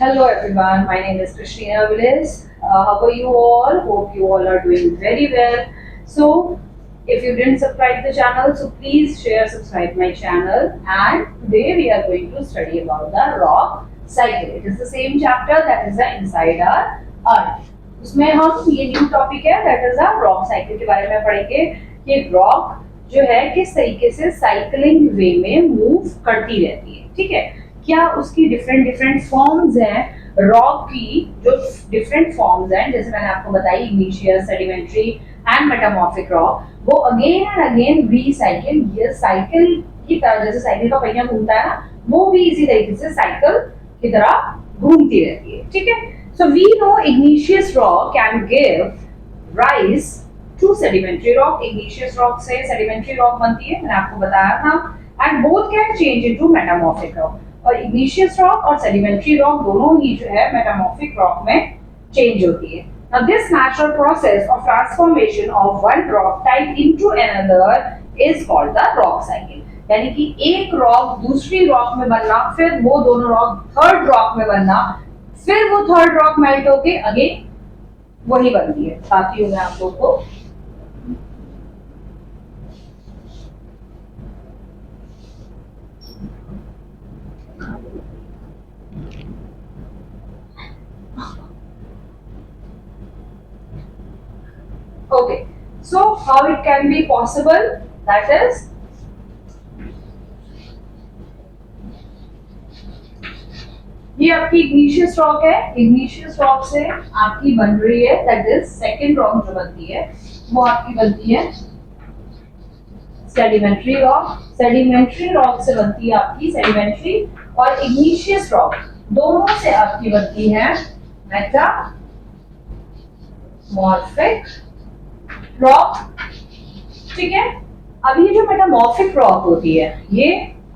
Hello everyone, my name is Christina Willis. How are you all? Hope you all are doing very well. So, if you didn't subscribe the channel, so please share, subscribe my channel. And today we are going to study about the rock cycle. It is the same chapter that is the inside our earth. उसमें हम ये new topic है that is the rock cycle के बारे में पढ़ेंगे कि rock जो है किस तरीके से साइकिलिंग वे में मूव करती रहती है. ठीक है, क्या उसकी डिफरेंट डिफरेंट फॉर्म्स हैं. रॉक की जो डिफरेंट फॉर्म्स हैं जैसे मैंने आपको बताई igneous, sedimentary and metamorphic rock, वो अगेन एंड अगेन रीसाइकिल. ये साइकिल की तरह, जैसे साइकिल का पहिया घूमता है ना, वो भी इसी तरीके से साइकिल की तरह घूमती रहती है. ठीक है, so we know igneous rock can give rise to sedimentary rock. igneous rock से sedimentary rock बनती है, मैंने आपको बताया था. and both can change into metamorphic rock. और igneous rock और sedimentary rock दोनों ही जो है metamorphic rock में change होती है. Now this natural process of transformation of one rock type into another is called the rock cycle. यानी कि एक रॉक दूसरी रॉक में बनना, फिर वो दोनों रॉक थर्ड रॉक में बनना, फिर वो थर्ड रॉक मेल्ट होके अगेन वही बनती है. बताती हूँ मैं आप लोगों को. Okay, so how it can be possible? That is, ये आपकी इग्निशियस रॉक है. इग्निशियस रॉक से आपकी बन रही है, दैट इज सेकंड रॉक जो बनती है वो आपकी बनती है सेडिमेंट्री रॉक. सेडिमेंट्री रॉक से बनती है आपकी सेडिमेंट्री, और इग्निशियस रॉक दोनों से आपकी बनती है मेटामॉर्फिक रॉक. ठीक है, अब ये जो मेटामॉर्फिक रॉक होती है, ये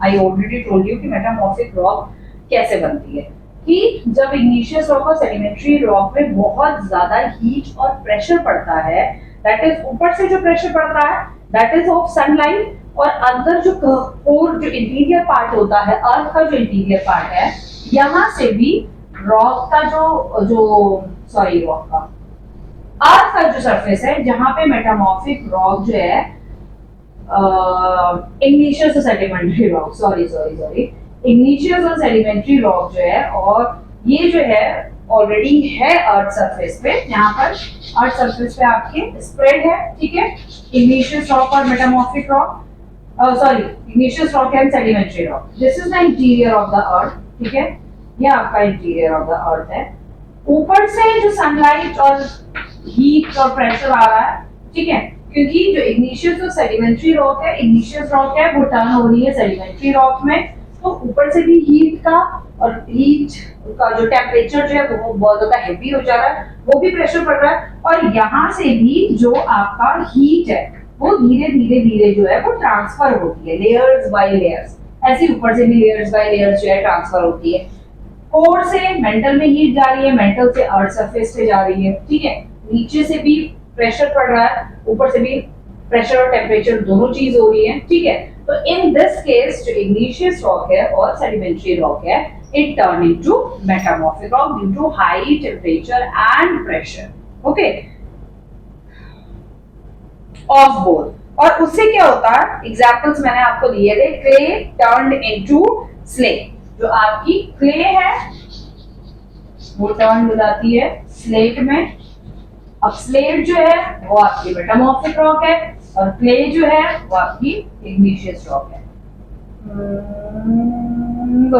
आई ऑलरेडी टोल्ड यू कि मेटामॉर्फिक रॉक कैसे बनती है. कि जब इग्निशियस रॉक और सेडिमेंट्री रॉक में बहुत ज्यादा हीट और प्रेशर पड़ता है, दैट इज ऊपर से जो प्रेशर पड़ता है दैट इज ऑफ सनलाइट, और अंदर जो कोर जो इंटीरियर पार्ट होता है, अर्थ का जो इंटीरियर पार्ट है, यहाँ से भी रॉक का रॉक का अर्थ का जो सरफेस है, जहां पे मेटामॉर्फिक रॉक जो है इग्निशियस और सेडिमेंट्री रॉक इग्निशियस और सेडिमेंट्री रॉक जो है, और ये जो है ऑलरेडी है अर्थ सरफेस पे. यहाँ पर अर्थ सरफेस पे आपके स्प्रेड है. ठीक है, इग्निशियस रॉक और metamorphic rock, igneous rock and sedimentary rock. This is the interior of the earth. ठीक है, ये आपका इंटीरियर ऑफ द अर्थ है. ऊपर से जो सनलाइट और हीट और प्रेशर आ रहा है, ठीक है, क्योंकि जो इग्निशियस और सेडिमेंट्री रॉक है, इग्निशियस रॉक है वो टर्न हो रही है सेडिमेंट्री रॉक में, तो ऊपर से भी हीट का और हीट का जो टेम्परेचर जो है वो बहुत ज्यादा हेवी हो जा रहा है, वो भी प्रेशर पड़ रहा है. और यहाँ से भी जो आपका हीट है वो धीरे धीरे धीरे जो है वो ट्रांसफर होती है लेयर्स बाय लेयर्स. ऐसे ऊपर से भी लेयर्स बाय लेयर्स जो है ट्रांसफर होती है. कोर से मेंटल में हीट जा रही है, मेंटल से अर्थ सरफेस पे जा रही है. ठीक है, नीचे से भी प्रेशर पड़ रहा है, ऊपर से भी प्रेशर और टेम्परेचर दोनों चीज हो रही है. ठीक है, तो इन दिस केस जो इग्निशियस रॉक है और सेडिमेंट्री रॉक है, it turn into metamorphic rock due to high temperature and pressure. Okay, of both. और उससे क्या होता है, एग्जांपल्स मैंने आपको दिए थे. Clay turned into slate. जो आपकी क्ले है वो टर्न हो जाती है स्लेट में. अब स्लेट जो है वो आपकी मेटामॉर्फिक रॉक है, और क्ले जो है वो आपकी इग्निशियस रॉक है,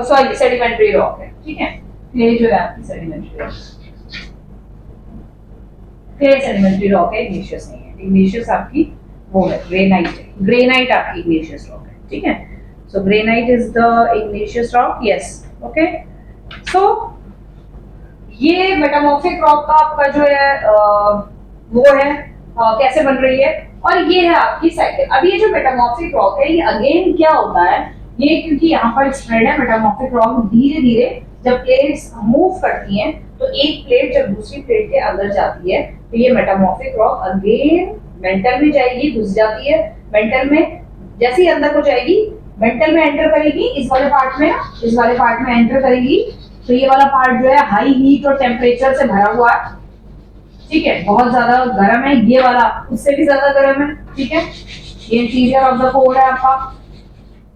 सॉरी सेडिमेंट्री रॉक है. ठीक है, क्ले जो है आपकी sedimentary rock, clay sedimentary rock है, इग्निशियस नहीं है. इग्निशियस आपकी वो है ग्रेनाइट है. ग्रेनाइट आपकी इग्निशियस रॉक है. ठीक है, so granite is the igneous rock. yes, okay, so ये मेटामॉर्फिक रॉक का आपका जो है वो है कैसे बन रही है, और ये है आपकी साइकिल. अब ये जो मेटामॉर्फिक रॉक है, ये अगेन क्या होता है, ये क्योंकि यहाँ पर स्प्रेड है मेटामॉर्फिक रॉक, धीरे धीरे जब प्लेट्स मूव करती हैं, तो एक प्लेट जब दूसरी प्लेट के अंदर जाती है, तो ये मेटामॉर्फिक रॉक अगेन मेंटल में जाएगी, घुस जाती है मेंटल में. जैसे ही अंदर को जाएगी, मेंटल में एंटर करेगी, इस वाले पार्ट में एंटर करेगी, तो ये वाला पार्ट जो है हाई हीट और टेम्परेचर से भरा हुआ है, ठीक है, बहुत ज्यादा गर्म है। ये वाला उससे भी ज्यादा गर्म है, ठीक है, ये इंटीरियर ऑफ द कोर है आपका,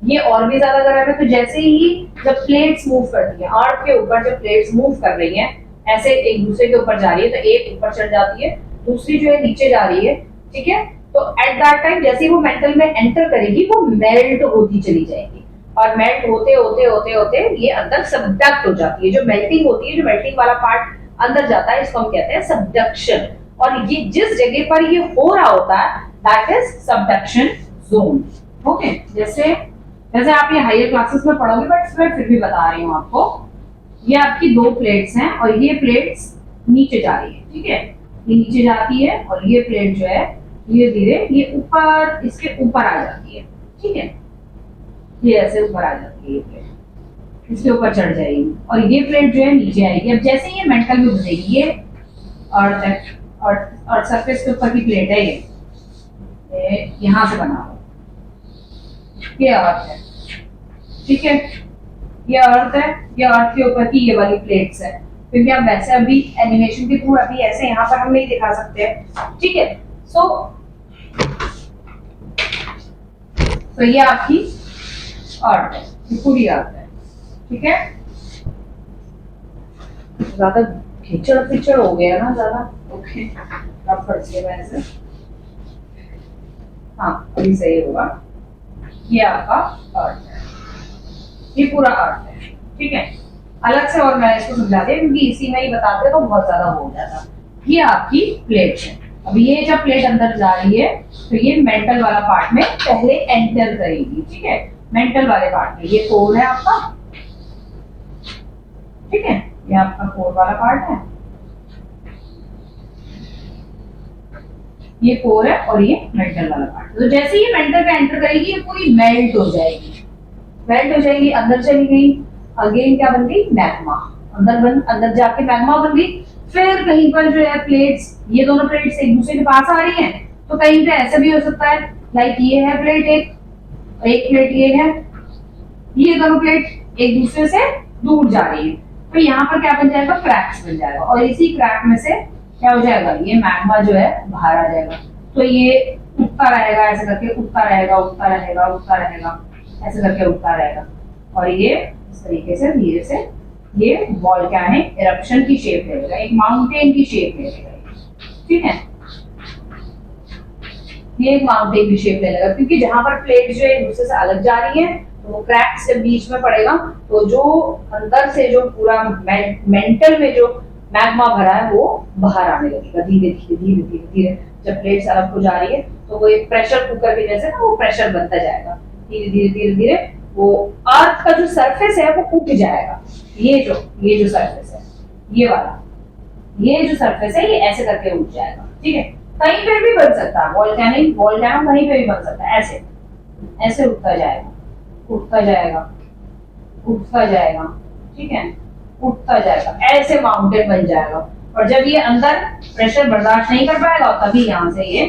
ये और भी ज्यादा गर्म है। तो जैसे ही जब प्लेट्स मूव करती है अर्थ के ऊपर, जब प्लेट्स मूव कर रही हैं ऐसे एक दूसरे के ऊपर जा रही है, तो एक ऊपर चढ़ जाती है, दूसरी जो है नीचे जा रही है, ठीक है। तो एट दैट टाइम जैसे ही वो मेटल में एंटर करेगी वो मेल्ट होती चली जाएगी, और मेल्ट होते होते होते होते ये अंदर सबडक्ट हो जाती है। जो मेल्टिंग होती है, जो मेल्टिंग वाला पार्ट अंदर जाता है, इसको हम कहते हैं सबडक्शन। और ये जिस जगह पर ये हो रहा होता है that is subduction zone. Okay, जैसे जैसे आप ये हायर क्लासेस में पढ़ोगे, बट मैं फिर भी बता रही हूँ आपको। ये आपकी दो प्लेट्स हैं और ये प्लेट्स नीचे जा रही है, ठीक है, ये नीचे जाती है और ये प्लेट जो है धीरे धीरे ये ऊपर, इसके ऊपर आ जाती है, ठीक है, ये ऐसे ऊपर आ जाती है, ये प्लेट इसके ऊपर चढ़ जाएगी और ये प्लेट जो है नीचे आएगी। अब जैसे ये मेटल में घुसेगी, ये अर्थ है और सरफेस के ऊपर की प्लेट है, ये यहाँ से बना हुआ, ये अर्थ है, ठीक है, ये अर्थ है, ये अर्थ के ऊपर की ये वाली प्लेट्स है। क्योंकि आप वैसे अभी एनिमेशन के थ्रू अभी ऐसे यहाँ पर हम नहीं दिखा सकते हैं, ठीक है। सो ये आपकी अर्थ है, ये पूरी अर्थ है, ठीक है। ज्यादा खिचड़ पिचड़ हो गया ना ज्यादा, ओके, अब फर्स्ट ऐसे, हाँ अभी सही होगा। ये आपका अर्थ है, ये पूरा अर्थ है, ठीक है। अलग से और मैं इसको समझा दिया क्योंकि इसी में ही बताते तो बहुत ज्यादा हो जाता। ये आपकी प्लेट है। अब ये जब प्लेट अंदर जा रही है तो ये मेंटल वाला पार्ट में पहले एंटर करेगी, ठीक है, मेंटल वाले पार्ट में। ये कोर है आपका, ठीक है, ये आपका कोर वाला पार्ट है, ये कोर है और ये मेंटल वाला पार्ट। तो जैसे ही मेंटल पे एंटर करेगी ये पूरी मेल्ट हो जाएगी, मेल्ट हो जाएगी, अंदर चली गई, अगेन क्या बन गई, मैग्मा, अंदर जाके मैग्मा बन गई। फिर कहीं पर जो है प्लेट्स, ये दोनों प्लेट्स एक दूसरे के पास आ रही हैं, तो कहीं पे ऐसा भी हो सकता है, लाइक ये है प्लेट एक प्लेट ये है, ये दोनों प्लेट एक दूसरे से दूर जा रही है, तो यहाँ पर क्या बन जाएगा, क्रैक्स बन जाएगा, और इसी क्रैक में से क्या हो जाएगा, ये मैग्मा जो है बाहर आ जाएगा। तो ये उठता रहेगा, ऐसे करके उठता रहेगा, उठता रहेगा, उठता रहेगा, ऐसे करके उठता रहेगा, और ये इस तरीके से धीरे से ये वोल्केनिक इरप्शन की शेप ले लेगा, एक माउंटेन की शेप ले लेगा, ठीक है, ये एक माउंटेन की शेप ले लेगा। क्योंकि जहां पर प्लेट जो है एक दूसरे से अलग जा रही है तो वो क्रैक्स जब बीच में पड़ेगा तो जो अंदर से जो पूरा मेंटल में जो मैग्मा भरा है वो बाहर आने लगेगा धीरे धीरे धीरे धीरे धीरे। जब प्लेट्स अलग हो जा रही है तो वो एक प्रेशर कुकर के जैसे ना वो प्रेशर बनता जाएगा धीरे धीरे धीरे धीरे। वो अर्थ का जो सरफेस है वो उठ जाएगा, ये जो सरफेस है, ये वाला, ये जो सरफेस है ये ऐसे करके उठ जाएगा, ठीक है। कहीं पे भी बन सकता है वोल्केनो कहीं पे भी बन सकता है, ऐसे ऐसे उठता जाएगा, उठता जाएगा, उठता जाएगा, ठीक है, उठता जाएगा, ऐसे माउंटेन बन जाएगा। और जब ये अंदर प्रेशर बर्दाश्त नहीं कर पाएगा तभी यहाँ से ये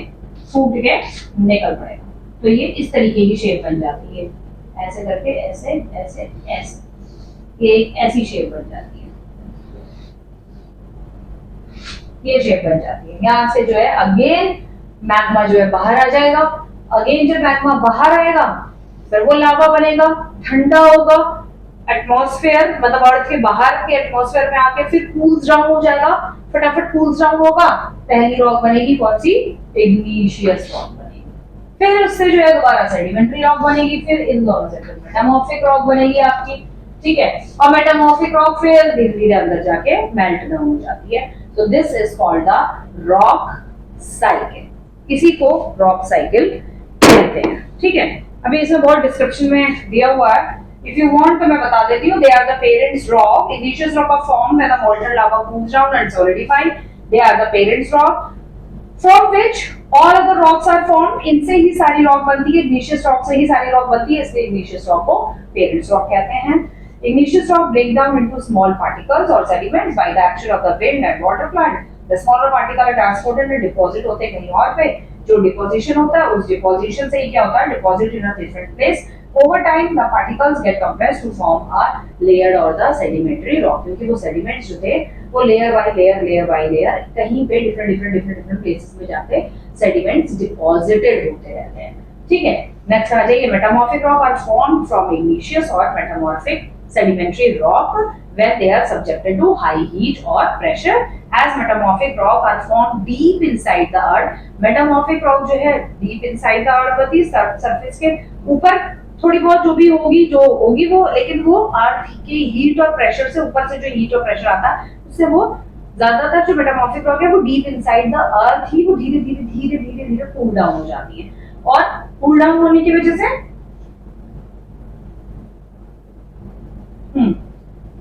फूट के निकल पड़ेगा। तो ये इस तरीके की शेप बन जाती है, ऐसे करके ऐसे ऐसे ऐसे, ये एक ऐसी शेप बन जाती है, ये शेप बन जाती है। यहाँ से जो है अगेन मैग्मा जो है बाहर आ जाएगा। अगेन जब मैग्मा बाहर आएगा फिर वो लावा बनेगा, ठंडा होगा, एटमॉस्फेयर मतलब अर्थ के बाहर के एटमॉस्फेयर में आके फिर कूल्स डाउन हो जाएगा, फटाफट कूल्स डाउन होगा। पहली रॉक बनेगी कौन सी, इग्निशियस रॉक बनेगी, फिर उससे जो है दोबारा सेडिमेंट्री रॉक बनेगी, फिर इन दोनों से मेटामॉर्फिक रॉक बनेगी आपकी, ठीक है। और मेटामॉर्फिक रॉक फिर धीरे धीरे अंदर जाके मेल्ट डाउन हो जाती है। So this is called the rock cycle. इसी को रॉक साइकिल कहते हैं, ठीक है। अभी इसमें बहुत डिस्क्रिप्शन में दिया हुआ है, इफ यू वांट तो मैं बता देती हूँ। They are the parents rock. Igneous rock are formed when the molten lava cools down and solidifies. They are the parents rock from which all other rocks are formed. इनसे ही सारी rock बनती है, igneous rock से ही सारी rock बनती है, इसलिए igneous rock को parents rock कहते हैं। Igneous rock break down into small particles or sediments by the action of the wind and water plant. The smaller particles are transported and deposit होते हैं कहीं और पे। जो डिपोजिशन होता है उस डिपोजिशन से ही क्या होता है, deposit in a different place Over time, the particles get compressed to form a layered or the sedimentary rock. क्योंकि वो sediments जो थे वो layer by layer कहीं पे different places में जाके sediments deposited होते रहते हैं. ठीक है. Next आ जाइए, metamorphic rock are formed from igneous or metamorphic sedimentary rock when they are subjected to high heat or pressure. As metamorphic rock are formed deep inside the earth. Metamorphic rock जो है deep inside the earth होती है, surface के ऊपर थोड़ी बहुत जो होगी वो, लेकिन वो अर्थ की हीट और प्रेशर से, ऊपर से जो हीट और प्रेशर आता है उससे वो ज्यादातर जो मेटामॉर्फिक रॉक है वो डीप इनसाइड द अर्थ ही वो धीरे धीरे कूल डाउन हो जाती है. और कूल डाउन होने की वजह से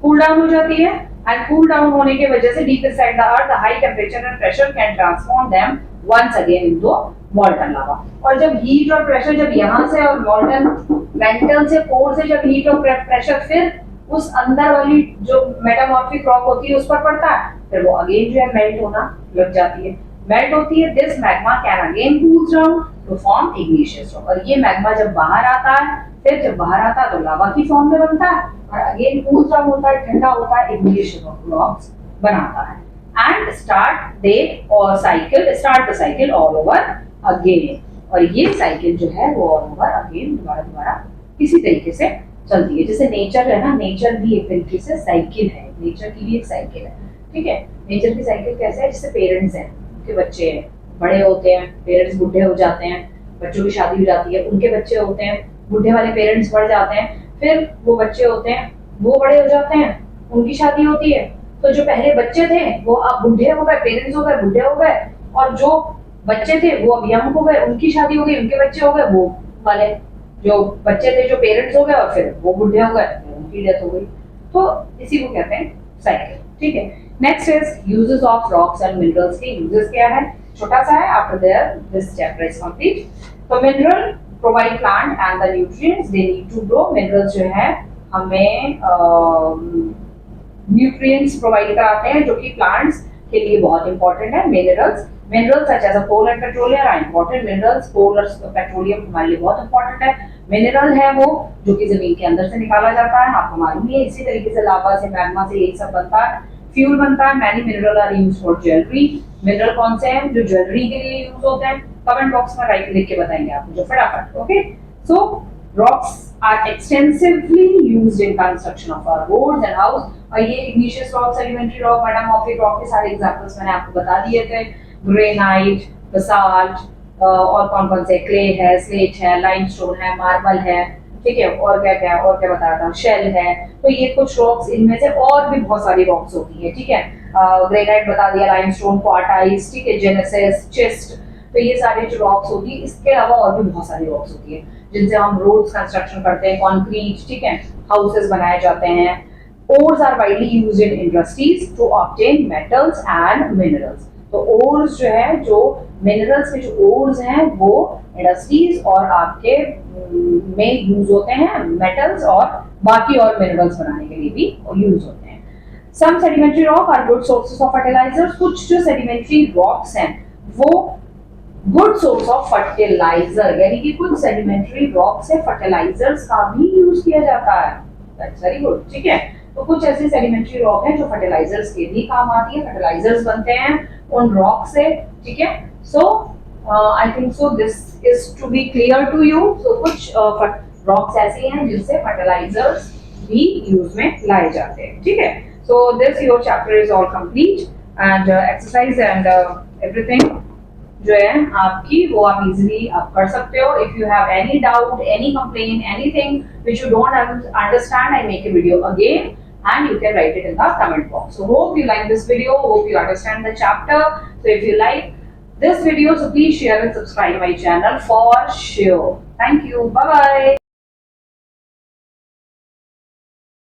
कूल डाउन हो जाती है, एंड कूल डाउन होने की वजह से deep inside the earth the high temperature and pressure can transform them once again into molten lava. और जब हीट और प्रेशर जब यहाँ से और मॉल्टन मेंटल से कोर से जब हीट और प्रेशर फिर उस अंदर वाली जो मेटामॉर्फिक रॉक होती है उस पर पड़ता है, फिर वो अगेन जो है मेल्ट होना लग जाती है, मेल्ट होती है. This magma can again cool down to form igneous rock. और ये मैग्मा जब बाहर आता है, फिर जब बाहर आता है तो लावा की फॉर्म में बनता है और अगेन कूल डाउन होता है, ठंडा होता है, इग्निशियस रॉक्स बनाता है. And start the cycle all over again. और ये साइकिल जो है वो ऑल ओवर अगेन दोबारा इसी तरीके से चलती है. जैसे नेचर है ना, नेचर भी एक तरीके से साइकिल है, नेचर की भी एक साइकिल है. ठीक है. नेचर की साइकिल कैसे है, जैसे पेरेंट्स हैं, उनके बच्चे बड़े होते हैं, पेरेंट्स बूढ़े हो जाते हैं, बच्चों की शादी हो जाती है, उनके बच्चे होते हैं, बूढ़े वाले पेरेंट्स बढ़ जाते हैं, फिर वो बच्चे होते हैं, वो बड़े हो जाते हैं, उनकी शादी होती है. तो जो पहले बच्चे थे वो अब बूढ़े हो गए, पेरेंट्स हो गए, बूढ़े हो गए, और जो बच्चे थे वो अब यंग हो गए, उनकी शादी हो गई, उनके बच्चे हो गए, वो वाले जो बच्चे थे जो पेरेंट्स हो गए और फिर वो बूढ़े हो गए, उनकी डेथ हो गई. तो इसी को कहते हैं साइकिल. ठीक है. Next is uses of rocks and minerals. के यूजेस क्या है, छोटा सा है. After there this chapter is complete. तो mineral provide plant and the nutrients they need to grow. Minerals जो है हमें न्यूट्रिएंट्स प्रोवाइड कराते हैं जो कि प्लांट्स के लिए बहुत इंपॉर्टेंट है. Minerals such as coal and petroleum are important. Minerals, coal और पेट्रोलियम हमारे लिए बहुत इंपॉर्टेंट है. मिनरल है वो जो कि जमीन के अंदर से निकाला जाता है, आपको मालूम है. इसी तरीके से लावा से, मैग्मा से यही सब बनता है, फ्यूल बनता है. Many mineral are used for jewellery. Mineral कौन से हैं जो ज्वेलरी के लिए यूज होते हैं, कमेंट बॉक्स में राइट लिख के बताएंगे आप मुझे फटाफट. Okay. So rocks are extensively used in construction of our roads and house. और ये igneous rock, sedimentary rock, metamorphic rock के सारे एग्जांपल्स मैंने आपको बता दिए थे. ग्रेनाइट, बसाल्ट, और कौन कौन से, क्ले है, स्लेट है, लाइमस्टोन है, मार्बल है. ठीक है. और क्या बता रहा था, शेल है. तो ये कुछ रॉक्स, इनमें से और भी बहुत सारी रॉक्स होती है. ठीक है. ग्रेनाइट बता दिया, लाइमस्टोन, क्वार्टाइज, ठीक है, जेनेसिस, छिस्ट. तो ये सारे जो रॉक्स होती है, इसके अलावा और भी बहुत सारी रॉक्स होती है जिनसे हम रोड्स कंस्ट्रक्शन करते हैं, कंक्रीट, ठीक है, हाउसेस बनाए जाते हैं. Ores are widely used in industries to obtain metals and minerals. तो ओर्स जो है, जो मिनरल्स के जो ओर्स हैं वो इंडस्ट्रीज और आपके में यूज होते हैं. मेटल्स और बाकी और मिनरल्स बनाने के लिए भी यूज होते हैं. Some sedimentary rock are good sources of fertilisers. कुछ जो सेडिमेंट्री रॉक्स हैं वो गुड सोर्स ऑफ फर्टिलाइजर, यानी कि कुछ सेडिमेंट्री रॉक से फर्टिलाइजर्स का भी यूज किया जाता है. That's very good. ठीक है. तो कुछ ऐसे सेडिमेंट्री रॉक हैं जो फर्टिलाइजर्स के भी काम आती है, फर्टिलाइजर्स बनते हैं उन रॉक से. ठीक है. So I think so this is to be clear to you. So कुछ रॉक्स ऐसे हैं जिनसे फर्टिलाइजर्स भी यूज में लाए जाते हैं. ठीक है. So this your chapter is all complete and exercise and everything जो है आपकी वो आप इजीली आप कर सकते हो. If you have any doubt, any complain, anything which you don't understand, I make a video again and you can write it in the comment box. So hope you like this video, hope you understand the chapter. So if you like this video, so please share and subscribe my channel for sure. Thank you. Bye bye.